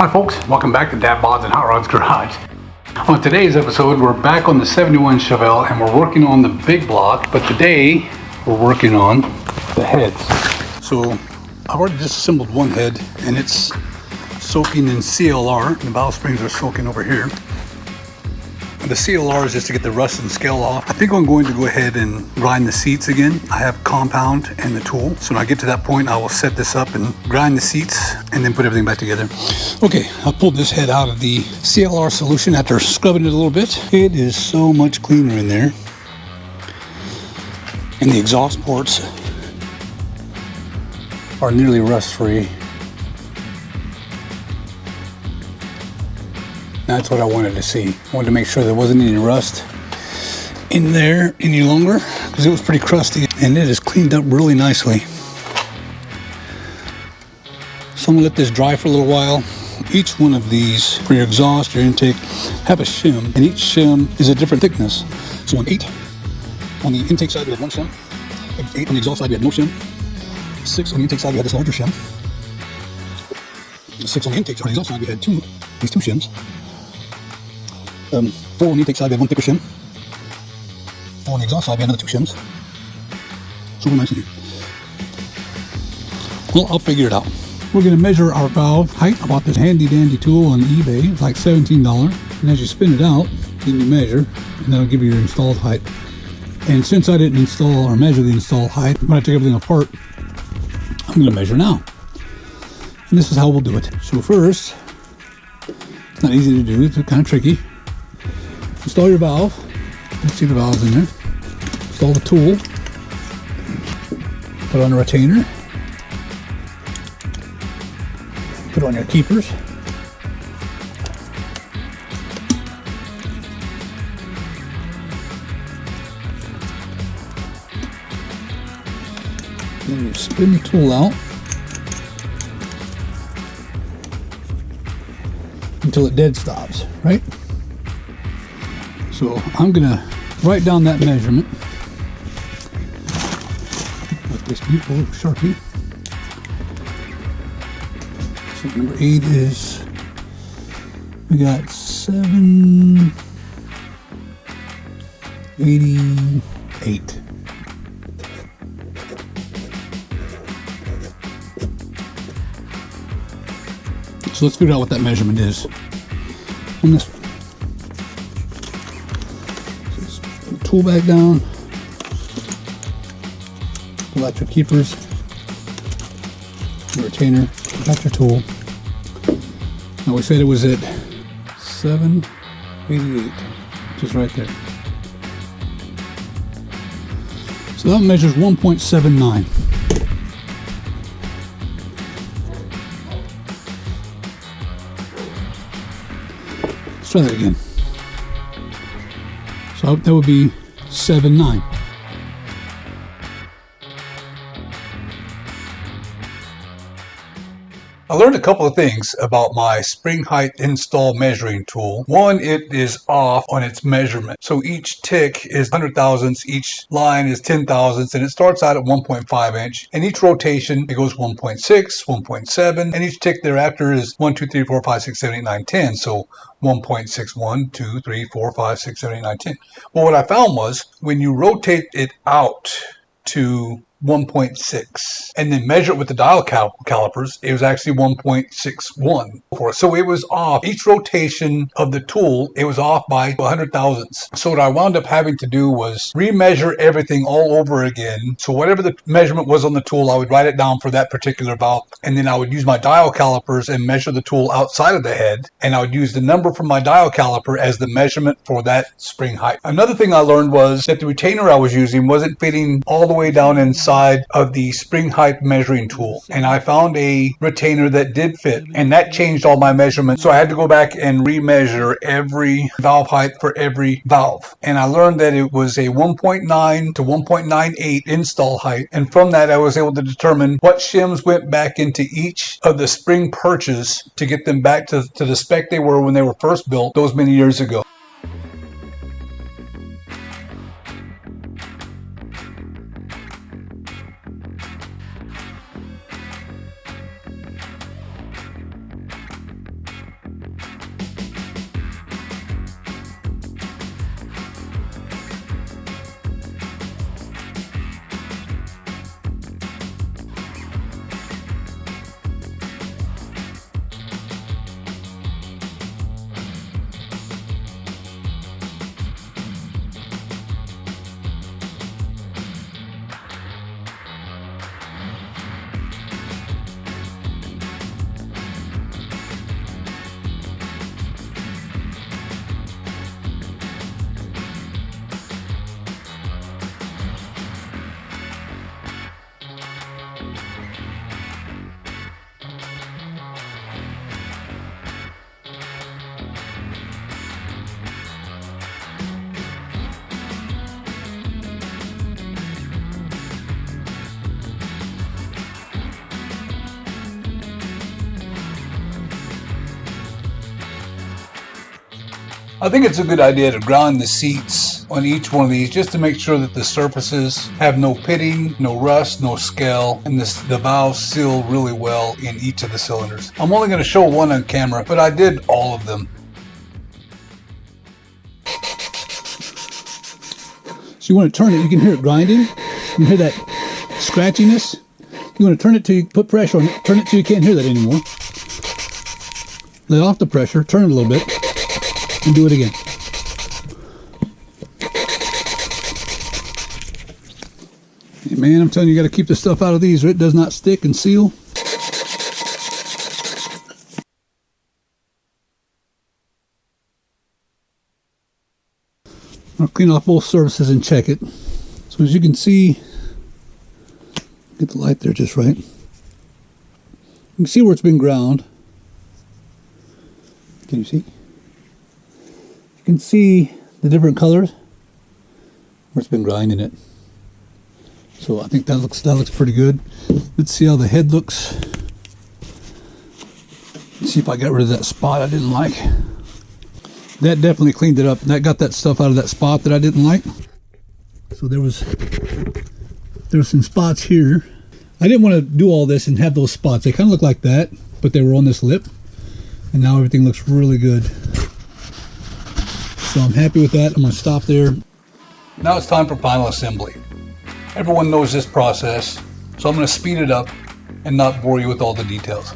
Hi folks, welcome back to Dad Bods and Hot Rods Garage. On today's episode, we're back on the 71 Chevelle and we're working on the big block, but today we're working on the heads. So I've already disassembled one head and it's soaking in CLR. The valve springs are soaking over here. The CLR is just to get the rust and scale off. I think I'm going to go ahead and grind the seats again. I have compound and the tool. So when I get to that point, I will set this up and grind the seats and then put everything back together. Okay, I pulled this head out of the CLR solution after scrubbing it a little bit. It is so much cleaner in there. And the exhaust ports are nearly rust-free. That's what I wanted to see. I wanted to make sure there wasn't any rust in there any longer because it was pretty crusty and it is cleaned up really nicely. So I'm gonna let this dry for a little while. Each one of these for your exhaust, your intake, have a shim, and each shim is a different thickness. So on 8, on the intake side we had one shim. 8 on the exhaust side we had no shim. 6 on the intake side we had this larger shim. 6 on the intake side, on the exhaust side we had these two shims. 4 on the intake side we had one thicker shim. 4 on the exhaust side we had another 2 shims. Super nice in here. Well, I'll figure it out. We're going to measure our valve height. I bought this handy dandy tool on eBay. It's like $17. And as you spin it out, then you measure, and that'll give you your installed height. And since I didn't install or measure the installed height, when I take everything apart, I'm going to measure now. And this is how we'll do it. So first, it's not easy to do, it's kind of tricky. Install your valve. Let's see the valves in there. Install the tool. Put on a retainer. Put on your keepers. Then you spin the tool out until it dead stops, right? So I'm gonna write down that measurement with this beautiful Sharpie. So number 8 is, we got 788. So let's figure out what that measurement is on this one. Tool back down, pull out your keepers, your retainer, pull out your tool. Now we said it was at 788, which is right there. So that measures 1.79. Let's try that again. So that would be 7.9. I learned a couple of things about my spring height install measuring tool. One, it is off on its measurement. So each tick is 100 thousandths, each line is 10 thousandths, and it starts out at 1.5 inch. And each rotation, it goes 1.6, 1.7, and each tick thereafter is 1, 2, 3, 4, 5, 6, 7, 8, 9, 10. So 1.61, 2, 3, 4, 5, 6, 7, 8, 9, 10. Well, what I found was when you rotate it out to 1.6 and then measure it with the dial calipers, it was actually 1.61. So it was off. Each rotation of the tool, it was off by 100 thousandths. So what I wound up having to do was remeasure everything all over again. So whatever the measurement was on the tool, I would write it down for that particular valve, and then I would use my dial calipers and measure the tool outside of the head, and I would use the number from my dial caliper as the measurement for that spring height. Another thing I learned was that the retainer I was using wasn't fitting all the way down inside of the spring height measuring tool, and I found a retainer that did fit, and that changed all my measurements. So I had to go back and remeasure every valve height for every valve, and I learned that it was a 1.9 to 1.98 install height, and from that I was able to determine what shims went back into each of the spring perches to get them back to the spec they were when they were first built those many years ago. I think it's a good idea to ground the seats on each one of these just to make sure that the surfaces have no pitting, no rust, no scale, and the valves seal really well in each of the cylinders. I'm only going to show one on camera, but I did all of them. So you want to turn it, you can hear it grinding, you can hear that scratchiness. You want to turn it till you put pressure on it, turn it till you can't hear that anymore. Let off the pressure, turn it a little bit, and do it again. Hey man, I'm telling you, you got to keep the stuff out of these or it does not stick and seal. I'll clean off both surfaces and check it. So as you can see, get the light there just right. You can see where it's been ground. Can you see? You can see the different colors where it's been grinding it. So I think that looks pretty good. Let's see how the head looks. Let's see if I got rid of that spot I didn't like. That definitely cleaned it up. That got that stuff out of that spot that I didn't like. So there was some spots here. I didn't want to do all this and have those spots. They kind of look like that, but they were on this lip. And now everything looks really good. So I'm happy with that. I'm going to stop there. Now it's time for final assembly. Everyone knows this process, so I'm going to speed it up and not bore you with all the details.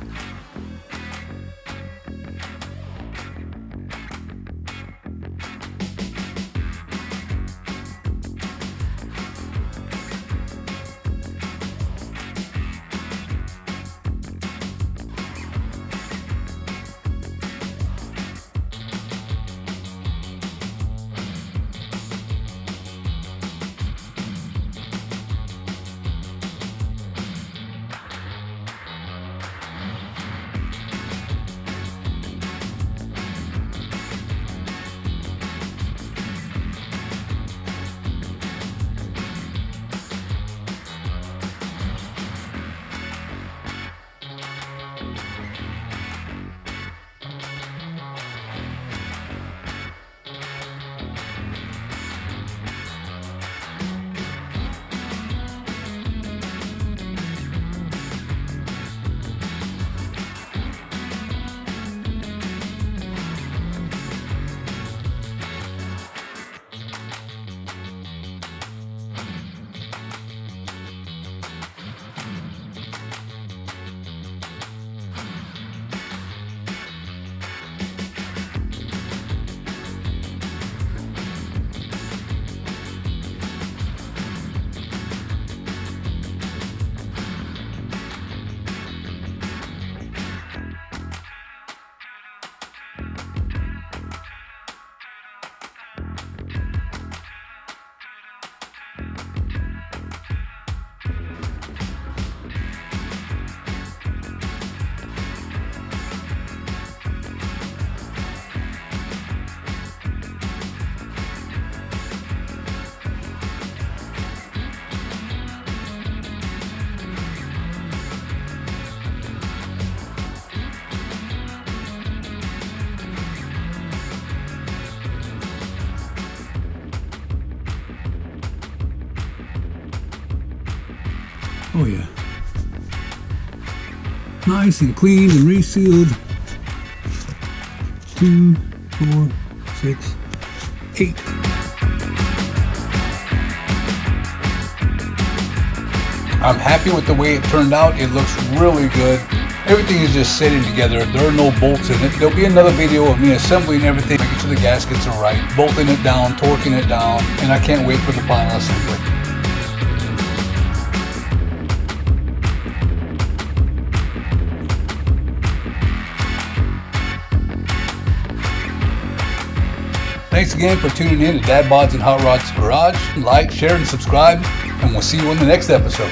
Oh yeah. Nice and cleaned and resealed. 2, 4, 6, 8. I'm happy with the way it turned out. It looks really good. Everything is just sitting together. There are no bolts in it. There'll be another video of me assembling everything, making sure the gaskets are right, bolting it down, torquing it down, and I can't wait for the final assembly. Thanks again for tuning in to Dad Bods and Hot Rods Garage. Like, share, and subscribe, and we'll see you in the next episode.